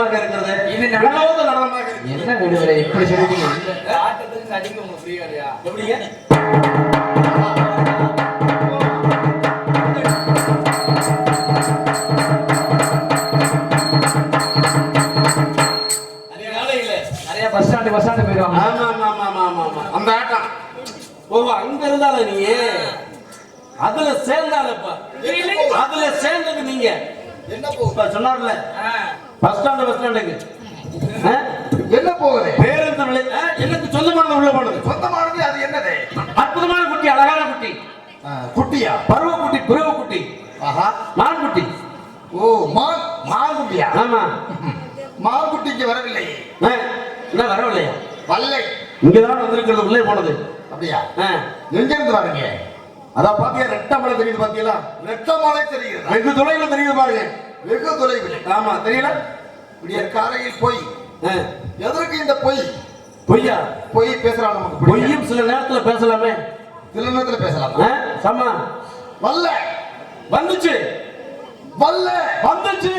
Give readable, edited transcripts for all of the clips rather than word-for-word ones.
நடனமாக இருக்கிறது. இது நடனமாக இருக்கு. என்ன விடுவரை இப்படி சொல்லிட்டீங்க? ஆட்டத்துக்கு அடிக்க உங்களுக்கு ஃப்ரீ இல்லையா? எப்படிங்க? பஸ் ஸ்டாண்ட் போயிடுவாங்க. அந்த ஆட்டம் அங்க இருந்தால நீ அதுல சேர்ந்தாலப்பா அதுல சேர்ந்தது நீங்க என்ன சொன்னார்ல பஸ் ஸ்டாண்டுக்கு என்ன போகுது பேருந்து நிலையம் எனக்கு சொந்தமானது உள்ள போனது. சொந்தமானது அது என்னது? அற்புதமான குட்டி, அழகான குட்டி. குட்டியா? பருவ குட்டி, புருவ குட்டி. ஆஹா, மான் குட்டி. ஓ, மான் குட்டியா? ஆமா, மான் குட்டிக்கு வரவில்லை. என்ன வரவில்லையா? வல்லை, இங்கதான் வந்திருக்கிறது. உள்ளே போனது. அப்படியா? எங்க இருந்து வரீங்க? அதான் பாத்தியா, ரெட்ட மலை தெரியுது. பாத்தீங்களா? ரெட்ட மலை தெரியுது. வெகு தொலைவில் தெரியுது பாருங்க. வெகு தொலைவில். ஆமா, தெரியல. காரையில் போய் எதற்கு இந்த பொய்? பொய்யா? பொய் பேசலாம். நமக்கு பொய்யும் சில நேரத்துல பேசலாமே. சில நேரத்துல பேசலாம். சமா வல்ல வந்துச்சு. வல்ல வந்துச்சு.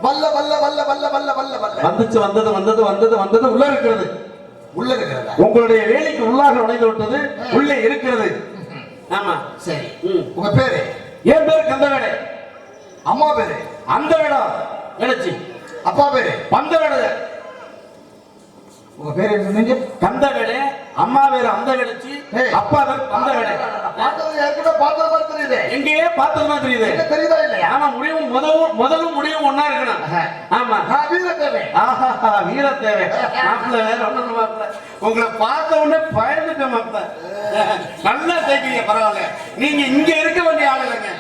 வல்ல வல்ல வல்ல வல்ல வல்ல வல்ல வல்ல வந்துச்சு. வந்தது வந்தது வந்தது வந்தது உள்ள இருக்கிறது. உள்ள இருக்கிறது. உங்களுடைய வேலைக்கு உள்ளாக நுழைந்து விட்டது. உள்ளே இருக்கிறது. ஆமா, சரி. உங்க பேரு? என் பேரு கந்தவேடை. அம்மா பேரு? அந்த வேடா நினைச்சு. அப்பா பேரு? பந்த வேடை. உங்க பேரு என்ன சொன்னீங்க? கந்தவேடை. அம்மா பேரு அந்த வேடச்சி. அப்பா பேரு பந்த வேடை. பார்த்தது ஏற்கனவே பார்த்தது மாதிரி தெரியுது. எங்கேயே பார்த்தது மாதிரி தெரியுது. என்ன தெரியுதா இல்லையா? ஆமா, முடிவும் முதலும் முடிவும் ஒன்னா இருக்கணும். ஆமா, வீரத்தேவை. ஆஹா, வீரத்தேவை. மாப்பிள்ள வேற ஒண்ணு. மாப்பிள்ள உங்களை பார்த்த உடனே பயந்துட்டேன். மாப்பிள்ள நல்லா தேய்க்கிறீங்க, பரவாயில்ல. நீங்க இங்க இருக்க வேண்டிய ஆள் இல்லைங்க.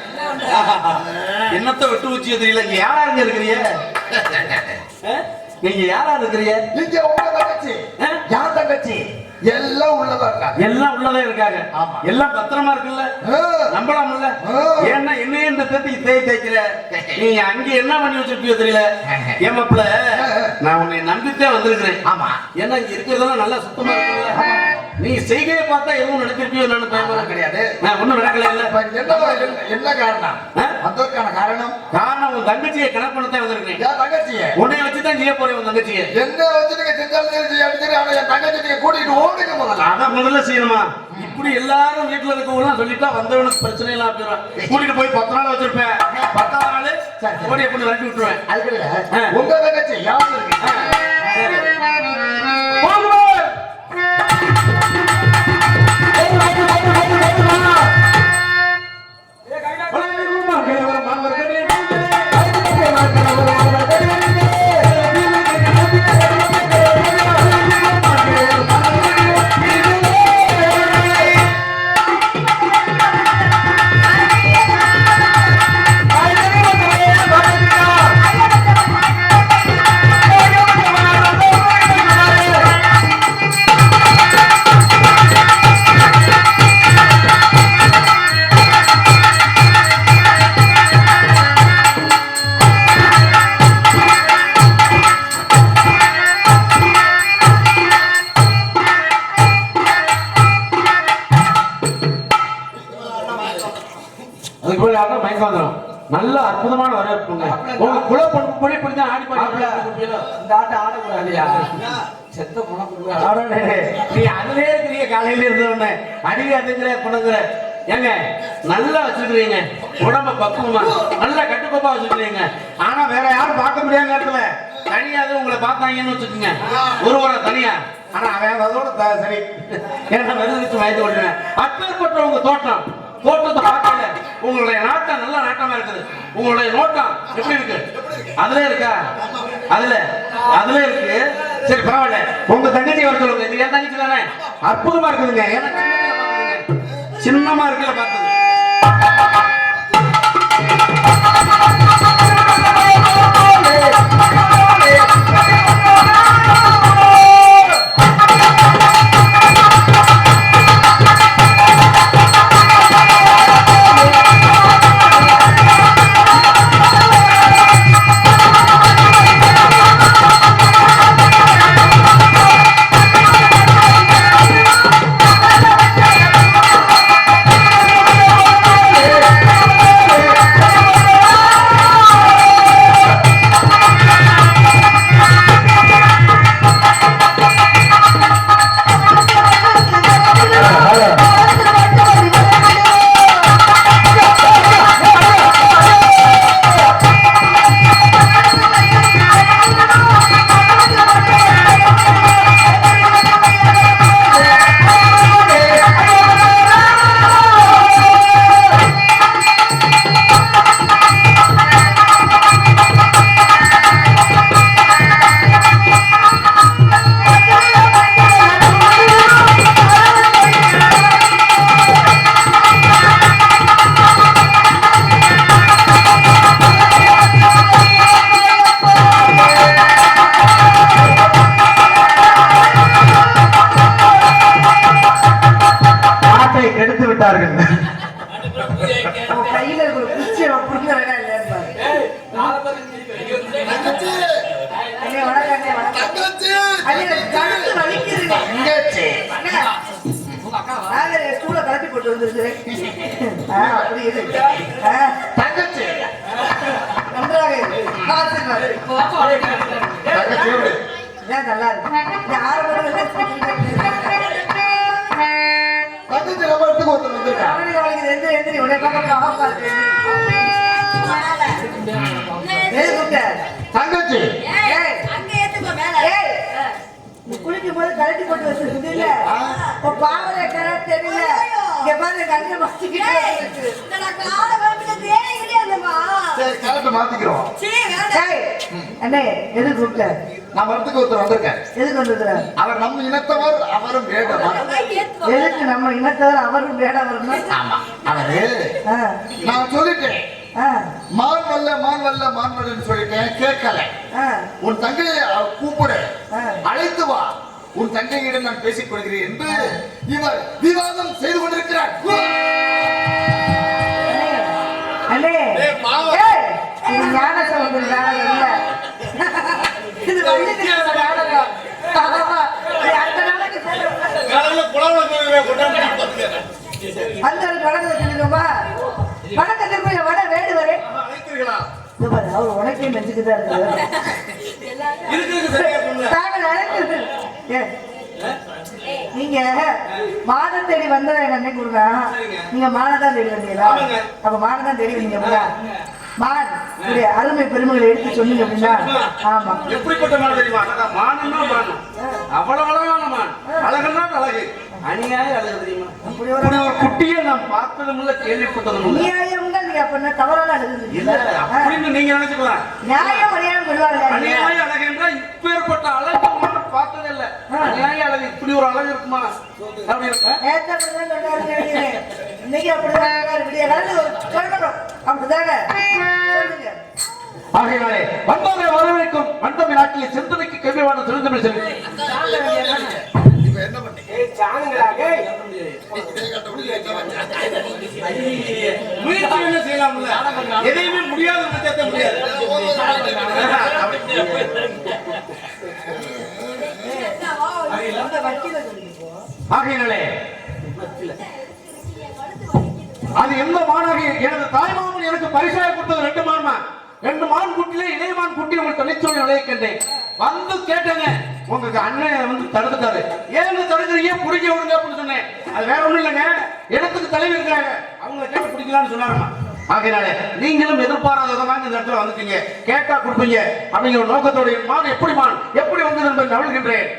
என்னத்தை விட்டு வச்சு தெரியல. இங்க யாரா இருக்கிறீங்க? நீங்க யாரா இருக்கிறீங்க? இங்க உங்க தங்கச்சி. யார் தங்கச்சி? எல்லாம் உள்ளதா இருக்காங்க. எல்லாம் உள்ளதா இருக்காங்க. எல்லாம் பத்திரமா இருக்குல்ல? நம்பலாம்ல? ஏன்னா என்னையே இந்த தேத்தி தேய்க்கிற நீங்க அங்க என்ன பண்ணி வச்சிருப்பீங்க தெரியல. ஏன் மாப்பிள்ள, நான் உன்னை நம்பித்தே வந்திருக்கிறேன். ஆமா, ஏன்னா இங்க இருக்கிறதெல்லாம் நல்லா சுத்தமா இருக்குல்ல? நீ செய்கையை பார்த்தா எதுவும் நடத்திருப்பியோ என்னன்னு பயமா கிடையாது. நான் ஒண்ணும் நடக்கல. இல்ல, என்ன காரணம்? அதற்கான காரணம் உன் தங்கச்சியை கணக்கு பண்ணத்தான் வந்திருக்கேன். தங்கச்சியை உன்னை வச்சுதான் செய்ய போறேன். உன் தங்கச்சியை என்ன வச்சு நீங்க செஞ்சாலும் ஆனா என் தங்கச்சியை கூட்டிட்டு ஓடுங்க. முதல்ல அதான் முதல்ல செய்யணுமா? இப்படி எல்லாரும் வீட்டுல இருக்கவங்க சொல்லிட்டா வந்தவனுக்கு பிரச்சனை எல்லாம் போயிடும். கூட்டிட்டு போய் 10 நாள் வச்சிருப்பேன். 10ஆவது நாள் ஓடி எப்படி விரட்டி விட்டுருவேன். அதுக்கு உங்க தங்கச்சி யாரும் இருக்கு. நல்ல அற்புதமான வரவேற்புங்க. உங்க குல பண்புப்படி இப்படிதான் ஆடி பாடி. இந்த ஆட்டம் ஆடக்கூடாதுயா. செத்த குணம் நீ அதுவே இருக்கிறீங்க. காலையில இருந்தவொடனே அடிக்க அதுங்கிற குணங்குற. ஏங்க நல்லா வச்சிருக்கிறீங்க. உடம்ப பக்குவமா நல்லா கட்டுக்கோப்பா வச்சிருக்கிறீங்க. ஆனா வேற யாரும் பார்க்க முடியாத நேரத்துல தனியாவது உங்களை பார்த்தாங்கன்னு வச்சுக்கோங்க. ஒருவரை தனியா. ஆனா அவன் அதோட சரி. ஏன்னா வெறுத்து வயது ஓடுவேன். அப்பேற்பட்ட உங்க தோட்டத்தை பார்க்கல. உங்களுடைய நாட்டம் நல்ல நாட்டமா இருக்குது. உங்களுடைய நோட்டம் எப்படி இருக்கு? அதுல இருக்கா? அதுல இருக்கு. சரி, பரவாயில்ல. உங்க தங்கச்சி வர சொல்லுங்க. இது என் தங்கச்சி தானே? அற்புதமா இருக்குதுங்க. எனக்கு சின்னமா இருக்குல்ல பார்த்தது. மாலை கெடுத்து விட்டார்கள். கையில ஒரு குச்சி புடுங்கறதா இல்லையா? ஸ்டூல கலப்பி போட்டு வந்துருக்கிறேன். நல்லா இருக்கு. தங்கச்சி குளிக்கும் போது கலட்டி போட்டு வச்சிருக்கு இல்ல பாவல கரெக்ட் தெரியல. இங்க பாருங்க கண்ணை மாத்திக்கிறோம். அண்ணே எதுக்கு கூப்பிட்ட? நான் வரத்துக்கு ஒருத்தர் வந்திருக்கேன். எதுக்கு வந்திருக்கிறேன்? அவர் நம்ம இனத்தவர், அவரும் வேடவர். எதுக்கு நம்ம இனத்தவர் அவரும் வேடவர்? ஆமா, அவரு நான் சொல்லிட்டேன் மான் வல்ல மான் வல்ல மான் வல்லன்னு சொல்லிட்டேன், கேட்கல. உன் தங்கையை கூப்பிடு, அழைத்து வா, உன் தங்கையிடம் நான் பேசிக் கொள்கிறேன் என்று இவர் விவாதம் செய்து கொண்டிருக்கிறார். ஞான சமுதிர நாடகம் இல்ல, இது நாடகம். அந்த படத்தை சொல்லிடுமா? வணக்கத்தை போய் வட வேடுவரே அவர் உனக்கே மெஞ்சுக்குதான் நீங்க மானம் தேடி வந்ததை எங்க அண்ணன் கொடுங்க. நீங்க மானதான் தேடி வந்தீங்களா? அப்ப மானதான் தேடி வந்தீங்க. மான் அருமை பெருமைகளை எடுத்து சொன்னீங்க அப்படின்னா ஆமா. எப்படிப்பட்ட மான் தெரியுமா? மானம்னா மானம், அவ்வளவு அழகான மான், அழகுன்னா அழகு, அநியாய அழகு தெரியுமா? அப்படி ஒரு குட்டியை நான் பார்த்ததும் இல்ல, கேள்விப்பட்டதும் இல்ல. அநியாயம் நீங்க அப்ப தவறான அழகு இல்ல அப்படின்னு நீங்க நினைச்சுக்கலாம். நியாயம் அநியாயம் சொல்லுவாங்க. அநியாய அழகு என்றா இப்பேற்பட்ட அழகு பார்த்ததே இல்ல. அநியாய அழகு இப்படி ஒரு அழகு இருக்குமா? அப்படி இன்னைக்கு அப்படிதான் அப்படிதாங்க. ஆகையினாலே வந்தவரை வரவேற்கும் வந்தமை நாட்டிலே சிந்தனைக்கு கல்விவான சிறந்த சொல்லி என்ன பண்ணி முயற்சி என்ன செய்யலாம்ல, எதையுமே முடியாத முடியாது. ஆகையினாலே அது எந்த மாணவி எனது தாய்மாமன் எனக்கு பரிசாக கொடுத்தது 2 மான்மா. 2 மான் குட்டிலே இளைய மான் குட்டி உங்களுக்கு தனிச்சொல்லி விளைவிக்கின்றேன். வந்து கேட்டேங்க, உங்களுக்கு அண்ணன் வந்து தடுத்துட்டாரு. ஏன்னு தடுக்கிறீங்க, புடிக்க விடுங்க அப்படின்னு சொன்னேன். அது வேற ஒண்ணும் இல்லைங்க, இடத்துக்கு தலைவர் இருக்கிறாங்க, அவங்க கேட்டு பிடிக்கலாம்னு சொன்னாருமா. ஆகையினால நீங்களும் எதிர்பாராத விதமாக இந்த இடத்துல வந்துட்டீங்க, கேட்டா கொடுப்பீங்க அப்படிங்கிற ஒரு நோக்கத்தோட மான் எப்படி வந்தது என்பதை நவழ்கின்றேன்.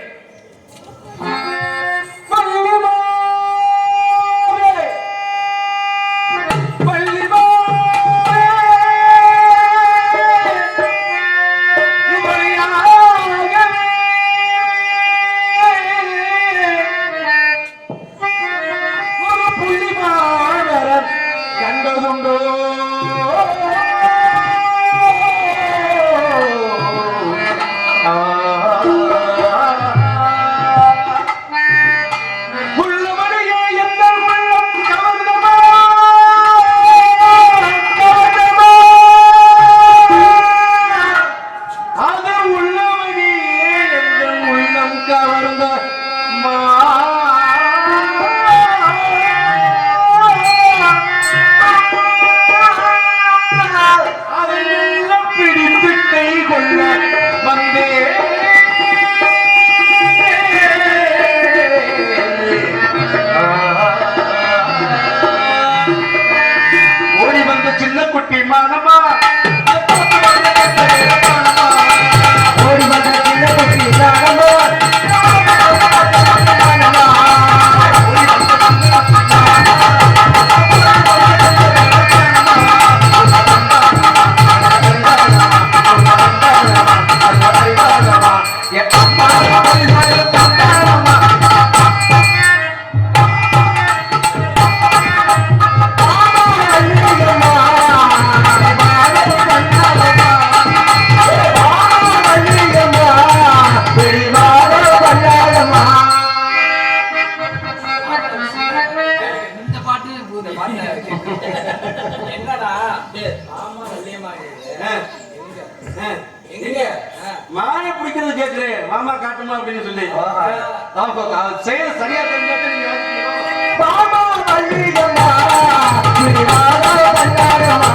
என்னடா எங்க மானை பிடிக்கிறது கேட்கிறேன் மாமா காட்டுமா அப்படின்னு சொல்லி செயல் சரியா தெரிஞ்சாக்க நீங்க பாமா வள்ளியம்மா திருவாரா வந்தாரம்மா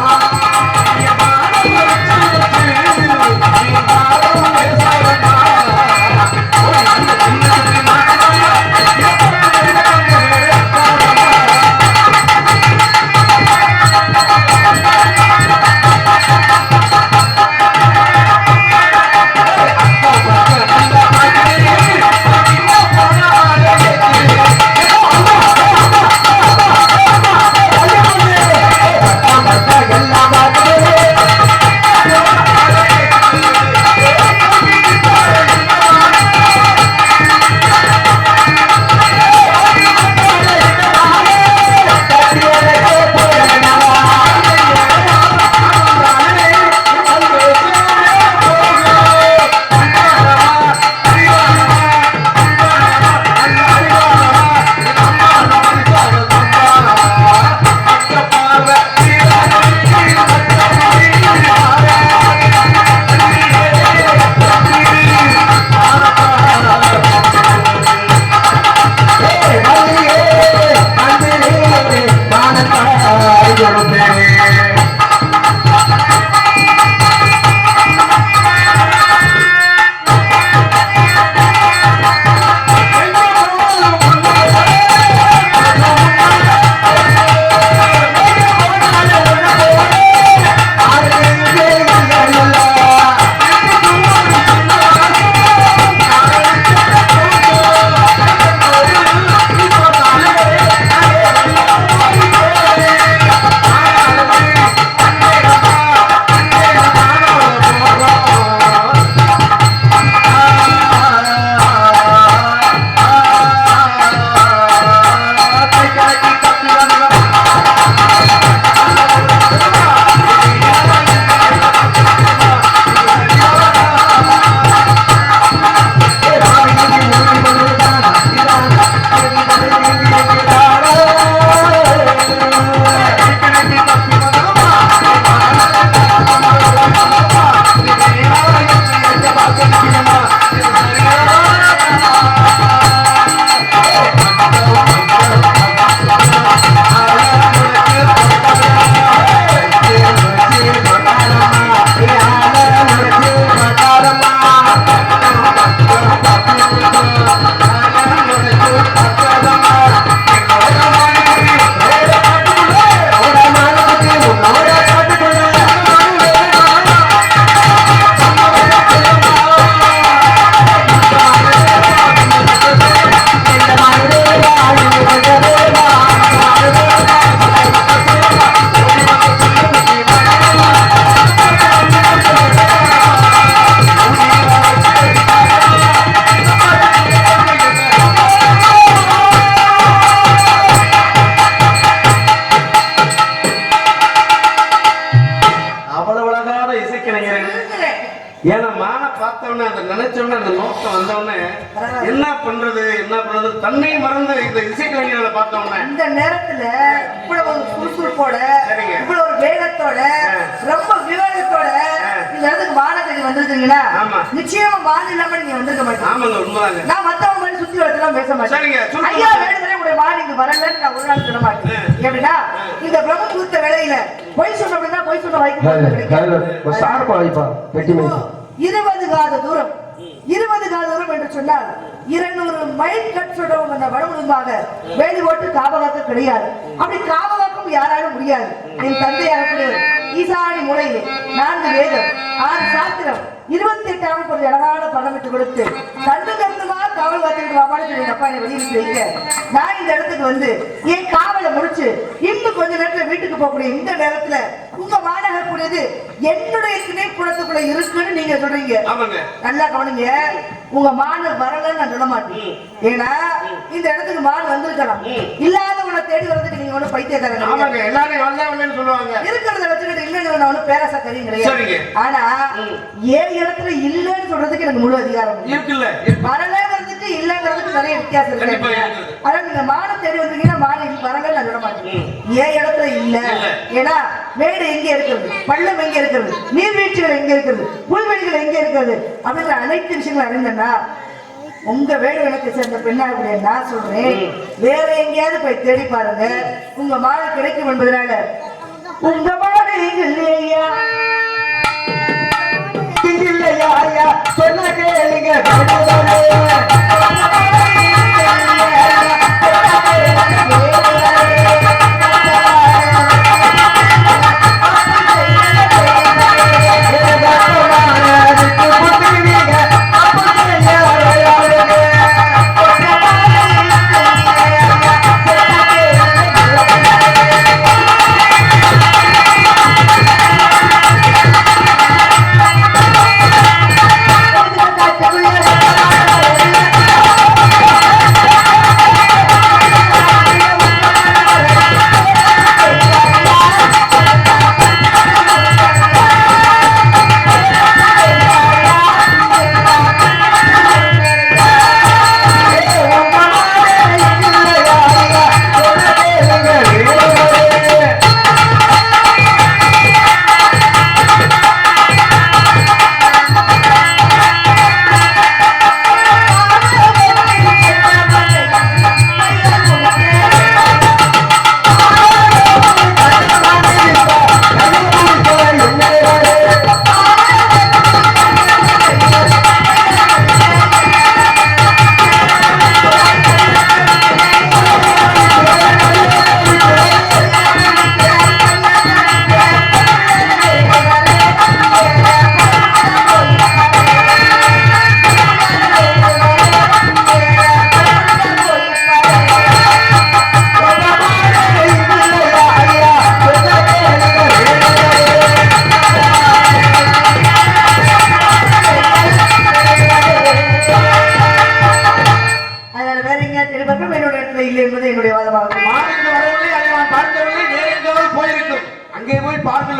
ஏன்னா மான பார்த்தவொடனே அந்த நினைச்சவொடனே அந்த நோக்கம் வந்தவொடனே என்ன பண்றது தன்னை மறந்து இந்த இசைக்கலைஞர்களை பார்த்தவொடனே இந்த நேரத்துல இவ்வளவு ஒரு சுறுசுறுப்போட இவ்வளவு ஒரு வேகத்தோட ரொம்ப விவேகத்தோட இந்த இடத்துக்கு வானத்தை வந்திருக்கீங்களா நிச்சயமா வானம் இல்லாம நீங்க வந்திருக்க மாட்டீங்க. ஆமாங்க உண்மைதாங்க. நான் மத்தவங்க மாதிரி சுத்தி வரலாம் பேச மாட்டேன். ஐயா வேணுமே உங்களுடைய வானம் இங்க வரலன்னு நான் ஒரு நாள் சொல்ல மாட்டேன். எப்படின்னா இந்த பிரம்மபுத்த வேலையில பொய் சொன்ன அப்படின்னா பொய் சொன்ன வாய்ப்பு 20 காத தூரம் என்று சொன்னால் 200 மைல் கற்றோம் அந்த வடமுழுமாக வேலி போட்டு காவகாக்க கிடையாது. அப்படி காவகாக்கும் யாராலும் முடியாது. என் தந்தையாக ஈசானி முறையில் 4 வேதம் 6 சாஸ்திரம் 28 ஒரு அழகான பணமிட்டு கொடுத்து கண்டு கருந்துமா காவல் காத்துக்கிட்டு வாப்பான்னு சொல்லி அப்பா என்னை வெளியிட்டு வைக்க நான் இந்த இடத்துக்கு வந்து என் காவலை முடிச்சு இன்னும் கொஞ்ச நேரத்துல வீட்டுக்கு போகக்கூடிய இந்த நேரத்துல உங்க வாடகை கூடியது என்னுடைய திணை குளத்துக்குள்ள இருக்குன்னு நீங்க சொல்றீங்க. நல்லா கவனிங்க. உங்க மான் வரலன்னு நான் சொல்ல மாட்டேன். ஏன்னா இந்த இடத்துக்கு மான் வந்திருக்கலாம். இல்லாதவனை தேடி வரதுக்கு நீங்க ஒண்ணு பைத்தியக்காரங்க இருக்கிறத வச்சுக்கிட்டு இல்லைன்னு ஒண்ணு பேராசா தெரியும் கிடையாது. ஆனா ஏன் இடத்துல இல்லன்னு சொல்றதுக்கு எனக்கு முழு அதிகாரம் இருக்குல்ல. வரலங்கிறதுக்கு இல்லங்கிறதுக்கு நிறைய வித்தியாசம் இருக்கு. ஆனா நீங்க மானை தேடி வந்தீங்கன்னா மான் வரலன்னு நான் சொல்ல மாட்டேன். ஏன் இடத்துல இல்ல. ஏன்னா மேடு எங்க இருக்கிறது, பள்ளம் எங்க இருக்கிறது, நீர்வீழ்ச்சிகள் எங்க இருக்கிறது, புல்வெளிகள் எங்க இருக்கிறது அப்படிங்கிற அனைத்து விஷயங்களும் அறிந்தனா உங்க வேடு எனக்கு சேர்ந்த பெண்ணா கூட நான் சொல்றேன், வேற எங்கேயாவது போய் தேடி பாருங்க, உங்க மாடு கிடைக்கும் என்பதனால. உங்க மாடு இல்லையா இல்லையா ஐயா சொன்ன கேளுங்க.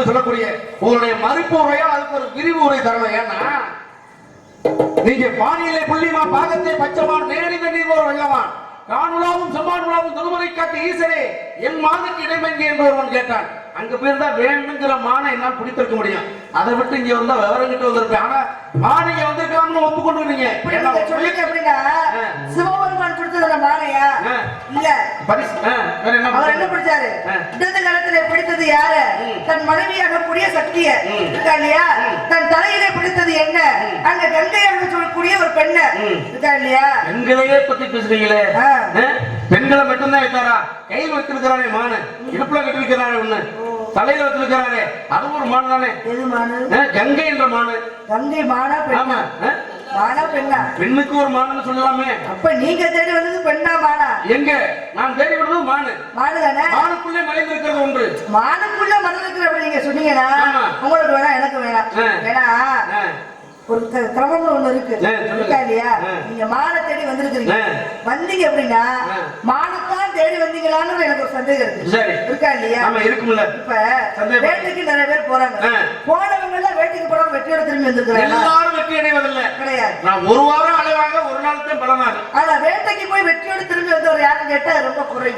சொல்லக்கூடிய உங்களுடைய மறுப்பு உரையா அதுக்கு ஒரு விரிவு உரை தரணும். ஏன்னா நீங்க பாணியிலே புள்ளிமா பாகத்தை பச்சமான் நேரித நீர் ஒரு வெள்ளவான் காணுலாவும் சம்மானுலாவும் தொழுமுறை காட்டு ஈசரே என் மானுக்கு இடைமங்கி என்று ஒருவன் கேட்டான். அங்க போயிருந்தா வேணுங்கிற மானை என்னால் பிடித்திருக்க முடியும், அதை விட்டு இங்க வந்தா விவரம் கிட்ட வந்திருப்பேன். ஆனா மானிங்க வந்திருக்கலாம்னு ஒப்புக்கொண்டுறீங்க. அப்படின்னா சிவபெருமான் கொடுத்தது மானையா இல்ல பரிசு? அவர் என்ன பிடிச்சாரு? இந்த காலத்துல பிடித்தது யாரு? தன் மனைவியாக கூடிய சக்திய இருக்கா இல்லையா? தன் தலையிலே பிடித்தது என்ன? அங்க கங்கையாக சொல்லக்கூடிய ஒரு பெண்ண இருக்கா இல்லையா? பெண்களையே பத்தி பேசுறீங்களே, பெண்களை மட்டும்தான் வைத்தாரா? கையில் வச்சிருக்கிறானே மானு, இடுப்புல கட்டிருக்கிறானே ஒண்ணு, தலையில வச்சிருக்கிறானே அது ஒரு மானு தானே. எது மானு? கங்கை என்ற மானு. கங்கை மானா பெண்ணா? மானா பெண்ணா? பெண்ணுக்கு ஒரு மானுன்னு சொல்லலாமே. அப்ப நீங்க தேடி வந்தது பெண்ணா மானா? எங்க நான் தேடி வந்தது மானு. மானு தானே. மானுக்குள்ளே மறைந்து இருக்கிறது ஒன்று. மானுக்குள்ள மறைந்து இருக்கிற அப்படி நீங்க சொன்னீங்கன்னா உங்களுக்கு வேணா எனக்கு வேணாம். ஏன்னா ஒரு கிரமம்னு ஒண்ணு இருக்கு இருக்கா இல்லையா? நீங்க மான தேடி வந்திருக்கீங்க, வந்தீங்க அப்படின்னா மானத்தான் தேடி வந்தீங்களான்னு எனக்கு ஒரு சந்தேகம் இருக்கு இருக்கா இல்லையா? இப்ப வேட்டைக்கு நிறைய பேர் போறாங்க, போனவங்க எல்லாம் வேட்டைக்கு போறவங்க வெற்றியோட திரும்பி வந்திருக்காங்க. எல்லாரும் வெற்றி அடைவதில்லை கிடையாது. நான் ஒரு வாரம் அலைவாங்க, ஒரு நாள் தான் பலனாக. ஆனா வேட்டைக்கு போய் வெற்றியோட திரும்பி வந்தவர் யாருன்னு கேட்டா ரொம்ப குறை.